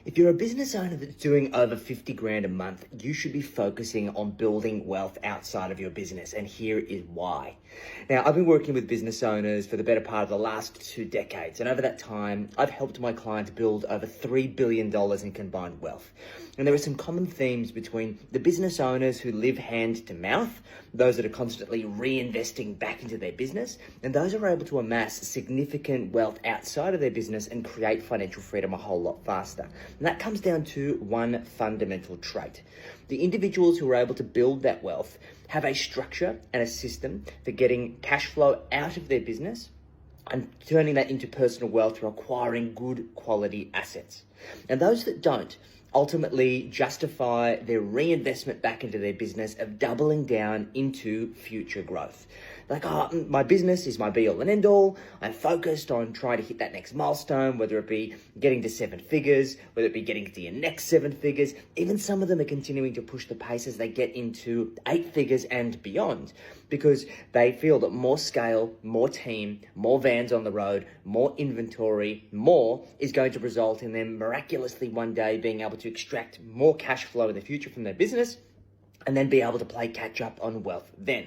If you're a business owner that's doing over 50 grand a month, you should be focusing on building wealth outside of your business. And here is why. Now, I've been working with business owners for the better part of the last 2 decades. And over that time, I've helped my clients build over $3 billion in combined wealth. And there are some common themes between the business owners who live hand to mouth, those that are constantly reinvesting back into their business, and those who are able to amass significant wealth outside of their business and create financial freedom a whole lot faster. And that comes down to one fundamental trait. The individuals who are able to build that wealth have a structure and a system for getting cash flow out of their business and turning that into personal wealth through acquiring good quality assets. And those that don't ultimately justify their reinvestment back into their business of doubling down into future growth. Like, my business is my be all and end all. I'm focused on trying to hit that next milestone, whether it be getting to 7 figures, whether it be getting to your next 7 figures. Even some of them are continuing to push the pace as they get into 8 figures and beyond, because they feel that more scale, more team, more vans on the road, more inventory, more is going to result in them miraculously one day being able to extract more cash flow in the future from their business and then be able to play catch up on wealth then.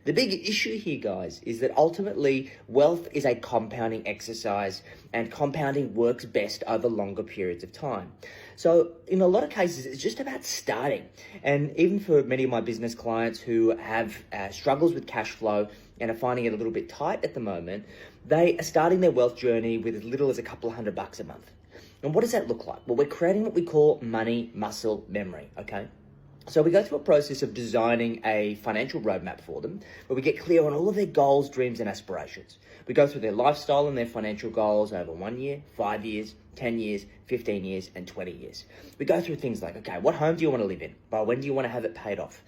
The big issue here, guys, is that ultimately wealth is a compounding exercise, and compounding works best over longer periods of time. So in a lot of cases, it's just about starting. And even for many of my business clients who have struggles with cash flow and are finding it a little bit tight at the moment, they are starting their wealth journey with as little as a couple of $100 a month. And what does that look like? Well, we're creating what we call money, muscle, memory, okay? So we go through a process of designing a financial roadmap for them, where we get clear on all of their goals, dreams, and aspirations. We go through their lifestyle and their financial goals over 1 year, 5 years, 10 years, 15 years, and 20 years. We go through things like, okay, what home do you want to live in? By when do you want to have it paid off?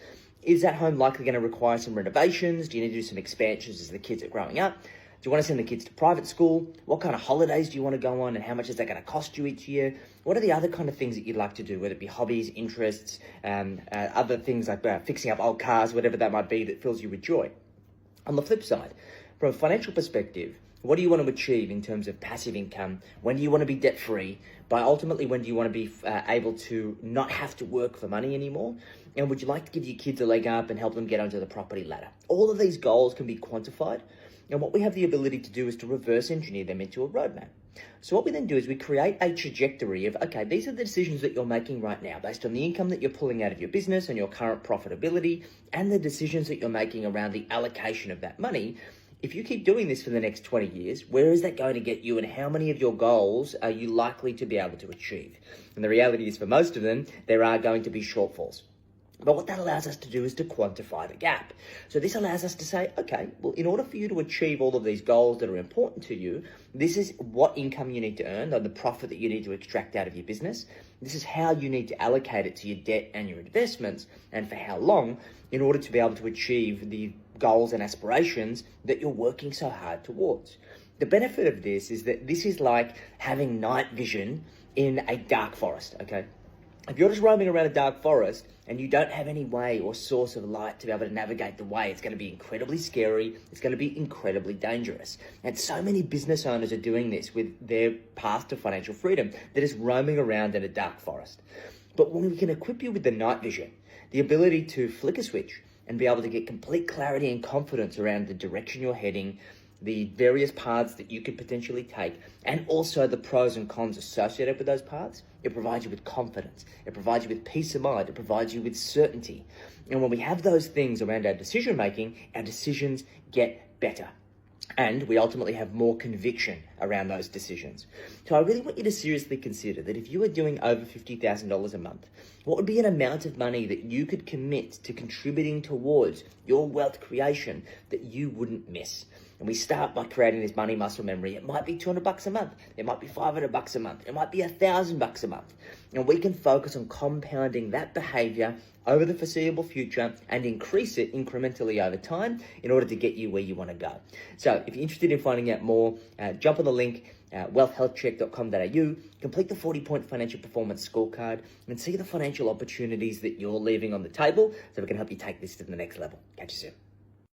Is that home likely going to require some renovations? Do you need to do some expansions as the kids are growing up? Do you want to send the kids to private school? What kind of holidays do you want to go on, and how much is that going to cost you each year? What are the other kind of things that you'd like to do, whether it be hobbies, interests, other things like fixing up old cars, whatever that might be that fills you with joy? On the flip side, from a financial perspective, what do you want to achieve in terms of passive income? When do you want to be debt-free? By ultimately, when do you want to be able to not have to work for money anymore? And would you like to give your kids a leg up and help them get onto the property ladder? All of these goals can be quantified. And what we have the ability to do is to reverse engineer them into a roadmap. So what we then do is we create a trajectory of, okay, these are the decisions that you're making right now based on the income that you're pulling out of your business and your current profitability and the decisions that you're making around the allocation of that money. If you keep doing this for the next 20 years, where is that going to get you, and how many of your goals are you likely to be able to achieve? And the reality is, for most of them, there are going to be shortfalls. But what that allows us to do is to quantify the gap. So this allows us to say, okay, well, in order for you to achieve all of these goals that are important to you, this is what income you need to earn, or the profit that you need to extract out of your business. This is how you need to allocate it to your debt and your investments, and for how long, in order to be able to achieve the goals and aspirations that you're working so hard towards. The benefit of this is that this is like having night vision in a dark forest, okay? If you're just roaming around a dark forest and you don't have any way or source of light to be able to navigate the way, it's going to be incredibly scary. It's going to be incredibly dangerous. And so many business owners are doing this with their path to financial freedom. They're just roaming around in a dark forest. But when we can equip you with the night vision, the ability to flick a switch and be able to get complete clarity and confidence around the direction you're heading, the various paths that you could potentially take, and also the pros and cons associated with those paths, it provides you with confidence. It provides you with peace of mind. It provides you with certainty. And when we have those things around our decision making, our decisions get better. And we ultimately have more conviction around those decisions. So I really want you to seriously consider that if you are doing over $50,000 a month, what would be an amount of money that you could commit to contributing towards your wealth creation that you wouldn't miss? And we start by creating this money muscle memory. It might be $200 a month. It might be $500 a month. It might be $1,000 a month. And we can focus on compounding that behavior over the foreseeable future and increase it incrementally over time in order to get you where you want to go. So if you're interested in finding out more, jump on the link, wealthhealthcheck.com.au, complete the 40-point financial performance scorecard, and see the financial opportunities that you're leaving on the table so we can help you take this to the next level. Catch you soon.